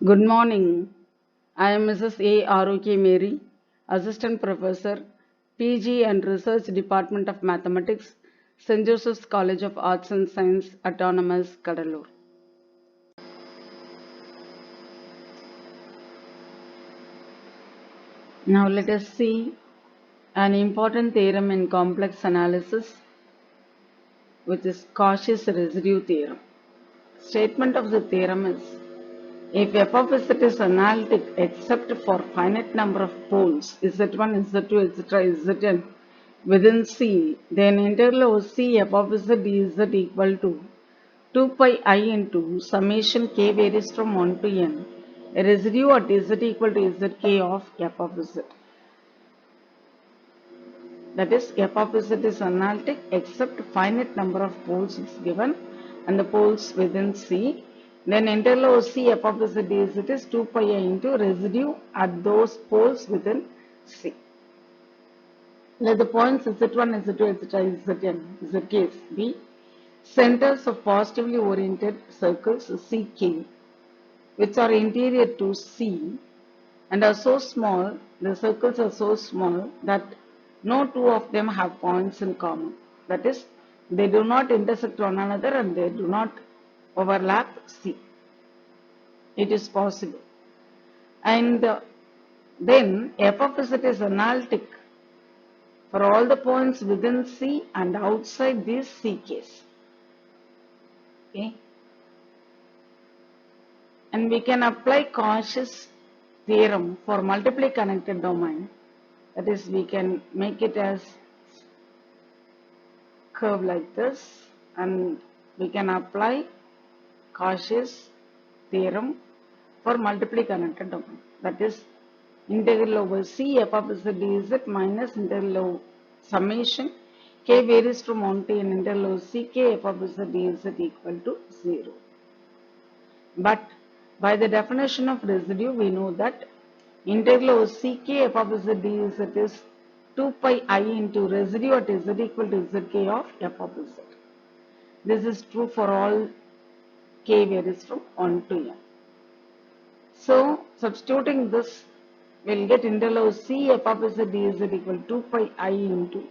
Good morning. I am Mrs. A. AROKIAMARY, Assistant Professor, PG and Research Department of Mathematics, St. Joseph's College of Arts and Science, Autonomous, Cuddalore. Now let us see an important theorem in complex analysis, which is Cauchy's residue theorem. Statement of the theorem is, if f of z is analytic except for finite number of poles z1, z2, etc., zn within C, then integral over C f of z dz equal to 2 pi I into summation k varies from 1 to n, a residue at z equal to zk of f of z. That is, f of z is analytic except finite number of poles is given and the poles within C. Then integral over C f of z dz is 2 pi I into residue at those poles within C. Let the points z1, z2, etc., zn, zk be centers of positively oriented circles ck, which are interior to C and are so small, the circles are so small that no two of them have points in common. That is, they do not intersect one another and they do not overlap C. It is possible. And then f of z is analytic for all the points within C and outside these CKs. Okay. And we can apply Cauchy's theorem for multiply connected domain. That is, we can make it as curve like this, and we can apply Cauchy's theorem for multiply connected domain. That is, integral over C f of z dz minus integral over summation k varies from 1 to n integral over C k f of z dz equal to 0. But by the definition of residue, we know that integral over Ck f of z dz is 2 pi I into residue at z equal to zk of f of z. This is true for all k varies from 1 to n. So, substituting this, we will get integral over C f of z dz equal to 2 pi I into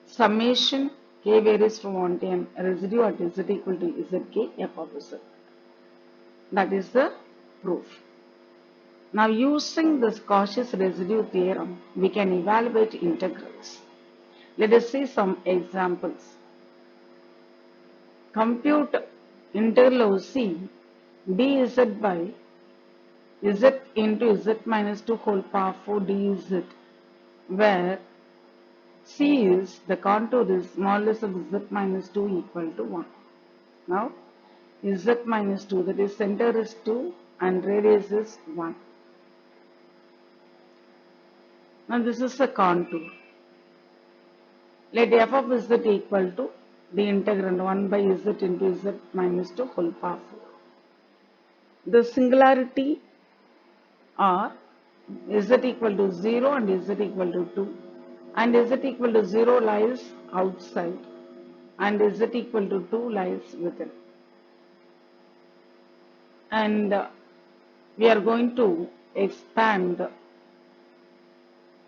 summation k varies from 1 to n residue at z equal to zk f of z. That is the proof. Now, using this Cauchy's residue theorem, we can evaluate integrals. Let us see some examples. Compute integral over C dz by z into z minus 2 whole power 4 dz, where C is, the contour is modulus of z minus 2 equal to 1. Now, z minus 2, that is center is 2 and radius is 1. Now this is the contour. Let f of z equal to the integrand 1 by z into z minus 2 whole power 4. The singularity are z equal to 0 and z equal to 2, and z equal to 0 lies outside and z equal to 2 lies within. And we are going to expand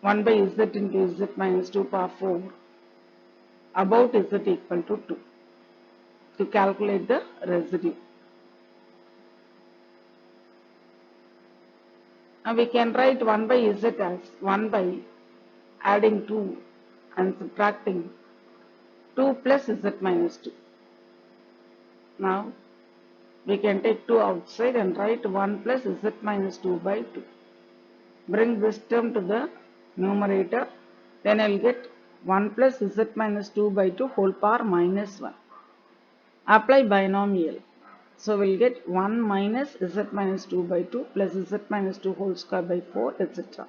1 by z into z minus 2 power 4 about z equal to 2 to calculate the residue. Now we can write 1 by z as 1 by adding 2 and subtracting 2 plus z minus 2. Now we can take 2 outside and write 1 plus z minus 2 by 2. Bring this term to the numerator, then I will get 1 plus z minus 2 by 2 whole power minus 1. Apply binomial. So we will get 1 minus z minus 2 by 2 plus z minus 2 whole square by 4, etc.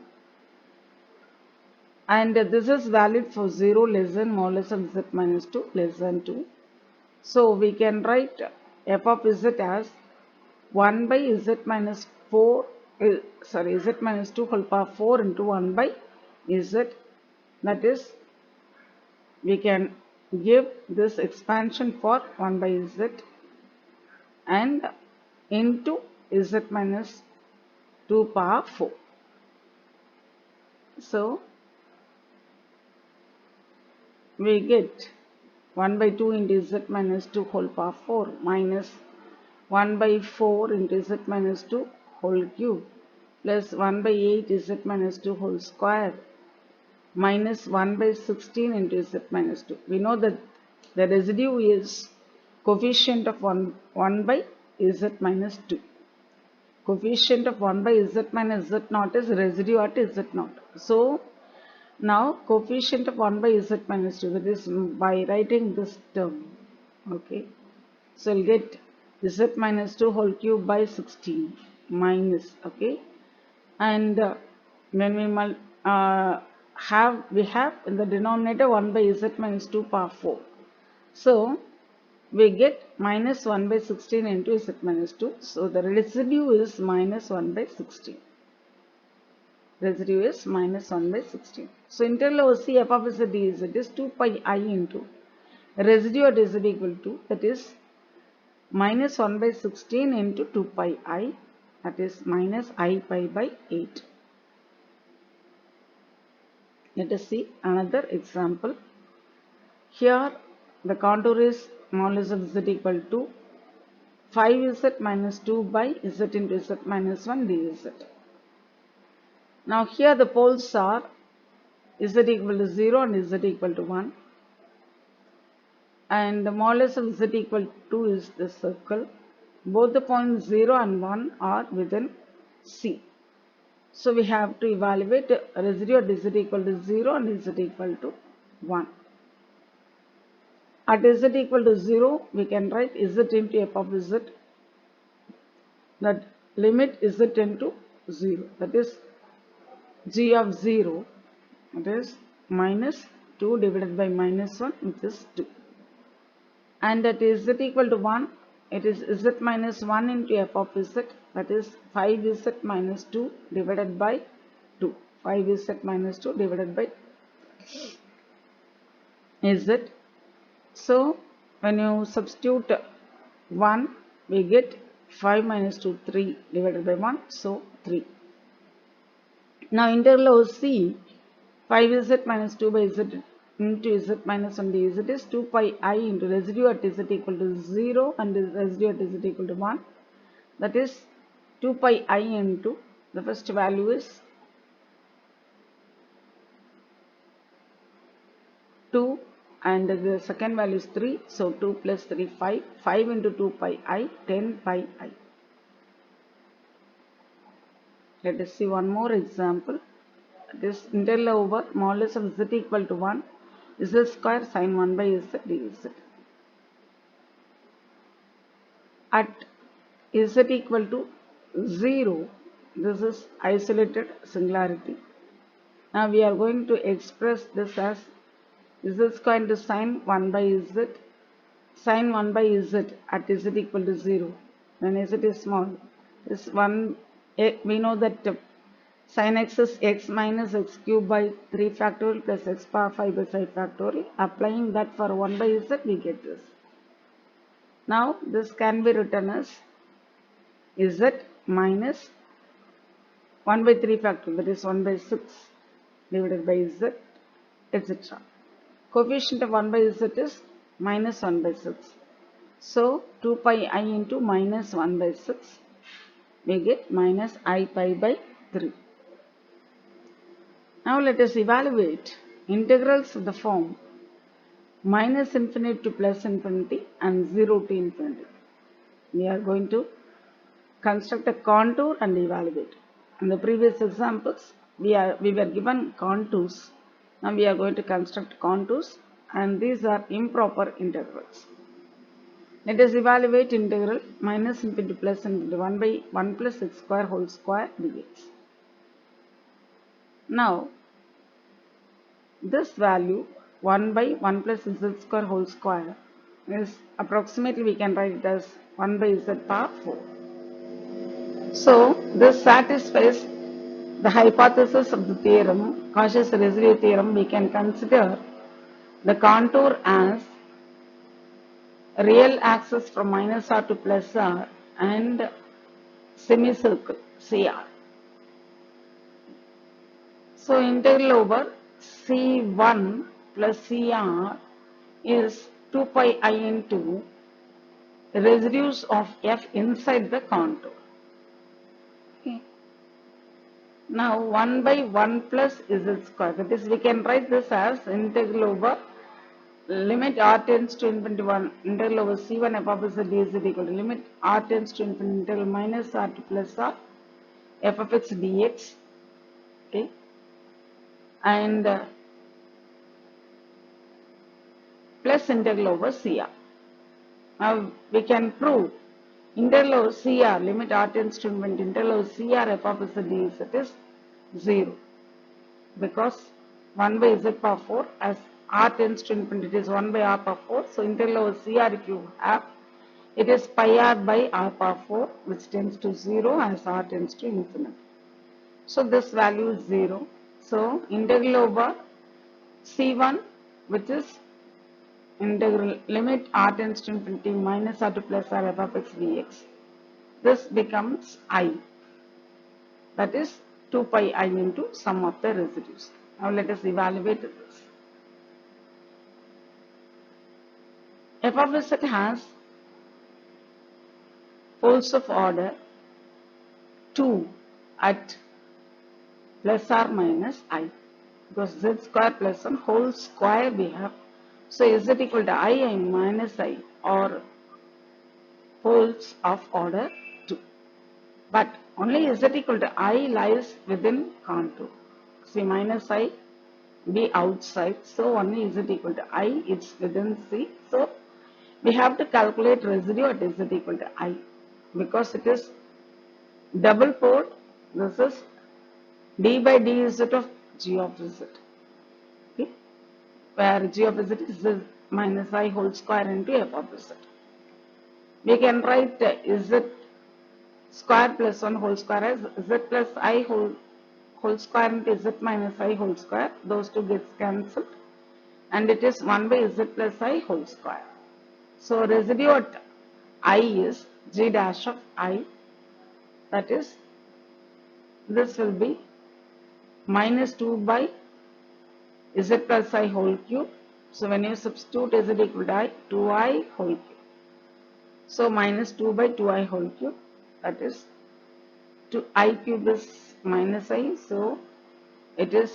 And this is valid for 0 less than modulus of z minus 2 less than 2. So we can write f of z as 1 by z minus 4, z minus 2 whole power 4 into 1 by z. That is, we can give this expansion for 1 by z and into z minus 2 power 4. So we get 1 by 2 into z minus 2 whole power 4 minus 1 by 4 into z minus 2 whole cube plus 1 by 8 z minus 2 whole square minus 1 by 16 into z minus 2. We know that the residue is coefficient of 1 by z minus 2. Coefficient of 1 by z minus z naught is residue at z naught. So now coefficient of 1 by z minus 2, that is by writing this term. Okay. So we'll get z minus 2 whole cube by 16 minus, okay. And when we have in the denominator 1 by z minus 2 power 4. So we get minus 1 by 16 into z minus 2. So the residue is minus 1 by 16. Residue is minus 1 by 16. So integral over c f of z dz is 2 pi I into residue at z equal to, that is minus 1 by 16 into 2 pi I, that is minus I pi by 8. Let us see another example. Here the contour is modulus of z equal to 5z minus 2 by z into z minus 1 dz. Now here the poles are z equal to 0 and z equal to 1. And the modulus of z equal to is the circle. Both the points 0 and 1 are within C. So we have to evaluate residue at z equal to 0 and z equal to 1. At z equal to 0, we can write z into f of z, that limit z into 0, that is g of 0, that is minus 2 divided by minus 1, which is 2. And at z equal to 1, it is z minus 1 into f of z, that is 5z minus 2 divided by 2. 5z minus 2 divided by z. So when you substitute 1, we get 5 minus 2, 3 divided by 1, so 3. Now integral over c, 5z minus 2 by z into z minus 1 dz is 2 pi I into residue at z equal to 0 and residue at z equal to 1, that is 2 pi I into, the first value is 2 and the second value is 3, so 2 plus 3 5, 5 into 2 pi I, 10 pi I. Let us see one more example. This integral over modulus of z equal to 1 z square sin 1 by z dz. At z equal to 0, this is isolated singularity. Now we are going to express this as z square into sin 1 by z, sin 1 by z at z equal to 0. When z is small, this 1, we know that sin x is x minus x cube by 3 factorial plus x power 5 by 5 factorial. Applying that for 1 by z, we get this. Now this can be written as z minus 1 by 3 factorial, that is 1 by 6 divided by z, etc. Coefficient of 1 by z is minus 1 by 6. So 2 pi I into minus 1 by 6, we get minus I pi by 3. Now let us evaluate integrals of the form minus infinity to plus infinity and 0 to infinity. We are going to construct a contour and evaluate. In the previous examples, we were given contours. Now we are going to construct contours, and these are improper integrals. Let us evaluate integral minus infinity to plus infinity 1 by 1 plus x square whole square dx. Now this value 1 by 1 plus z square whole square is approximately, we can write it as 1 by z power 4. So this satisfies the hypothesis of the theorem, Cauchy's residue theorem. We can consider the contour as real axis from minus r to plus r and semicircle CR. So integral over C1 plus CR is 2 pi I into residues of F inside the contour. Okay. Now 1 by 1 plus Z square, that is we can write this as integral over limit r tends to infinity 1 integral over C1 f of z dz equal to limit r tends to infinity integral minus r to plus r f of x dx. Okay. And plus integral over CR. Now we can prove integral over CR limit r tends to infinity integral over CR f of z dz is 0 because 1 by z power 4 as r tends to infinity it is 1 by r power 4. So integral over CR if you have it is pi r by r power 4 which tends to 0 as r tends to infinity. So this value is 0. So integral over C1 which is integral limit r tends to infinity minus r to plus r f of x dx. This becomes I. That is 2 pi I into sum of the residues. Now let us evaluate this. F of z has poles of order 2 at plus or minus I because z square plus 1 whole square we have. So is it equal to I minus I or poles of order 2. But only z equal to I lies within contour. See minus I be outside. So only z equal to I it's within C. So we have to calculate residue at z equal to I because it is double pole. This is d by dz of g of z. Okay. Where g of z is z minus I whole square into f of z. We can write z square plus 1 whole square as z plus I whole square into z minus I whole square. Those two gets cancelled and it is 1 by z plus I whole square. So residue at I is g dash of I, that is this will be minus 2 by z plus I whole cube. So when you substitute z equal to I, 2I whole cube. So minus 2 by 2I whole cube, that is 2I cube is minus I. So it is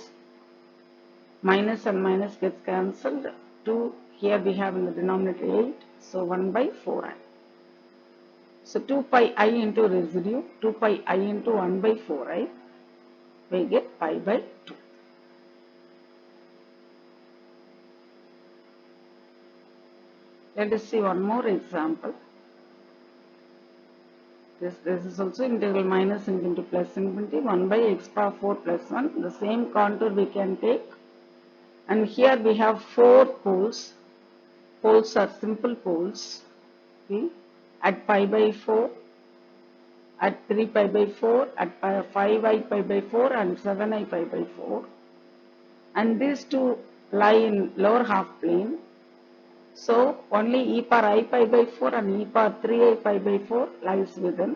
minus and minus gets cancelled. 2 here we have in the denominator 8. So 1 by 4I. So 2 pi I into residue, 2 pi I into 1 by 4I, we get pi by 2. Let us see one more example. This is also integral minus infinity plus infinity 1 by x power 4 plus 1. The same contour we can take. And here we have 4 poles. Poles are simple poles. Okay. At pi by 4, at 3 pi by 4, at 5i pi by 4 and 7i pi by 4. And these two lie in lower half plane. So only e power I pi by 4 and e power 3i pi by 4 lies within.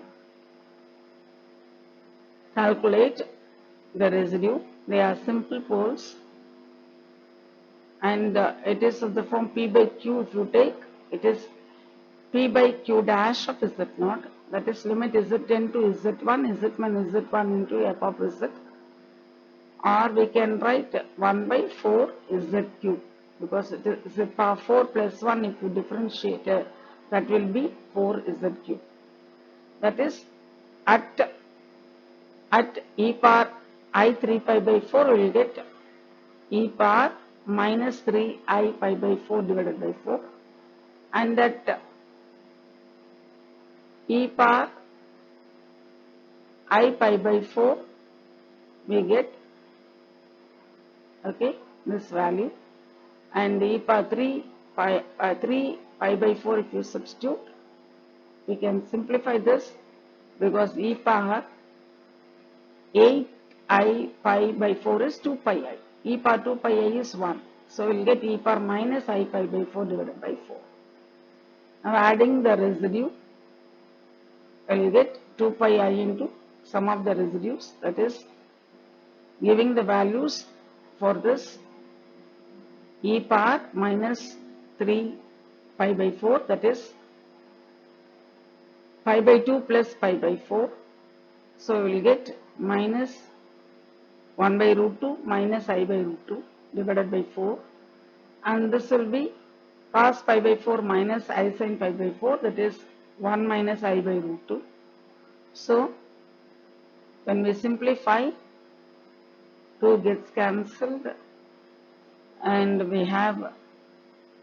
Calculate the residue. They are simple poles and it is of the form p by q. If you take, it is p by q dash of z0, that is limit z10 to z1, z minus z1 into f of z, or we can write 1 by 4 z cube because it is z power 4 plus 1. If you differentiate that will be 4 z cube. That is at e power I 3 pi by 4 we will get e power minus 3 I pi by 4 divided by 4, and that e power I pi by 4 we get this value, and e power 3 pi by 4 if you substitute, we can simplify this because e power 8 I pi by 4 is 2 pi I. E power 2 pi I is 1. So we will get e power minus I pi by 4 divided by 4. Now adding the residue, we will get 2 pi I into sum of the residues, that is giving the values for this e power minus 3 pi by 4, that is pi by 2 plus pi by 4. So we will get minus 1 by root 2 minus I by root 2 divided by 4, and this will be cos pi by 4 minus I sin pi by 4, that is 1 minus I by root 2. So when we simplify, 2 gets cancelled and we have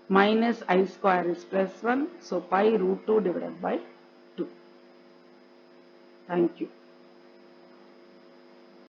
minus I square is plus 1, so pi root 2 divided by 2. Thank you.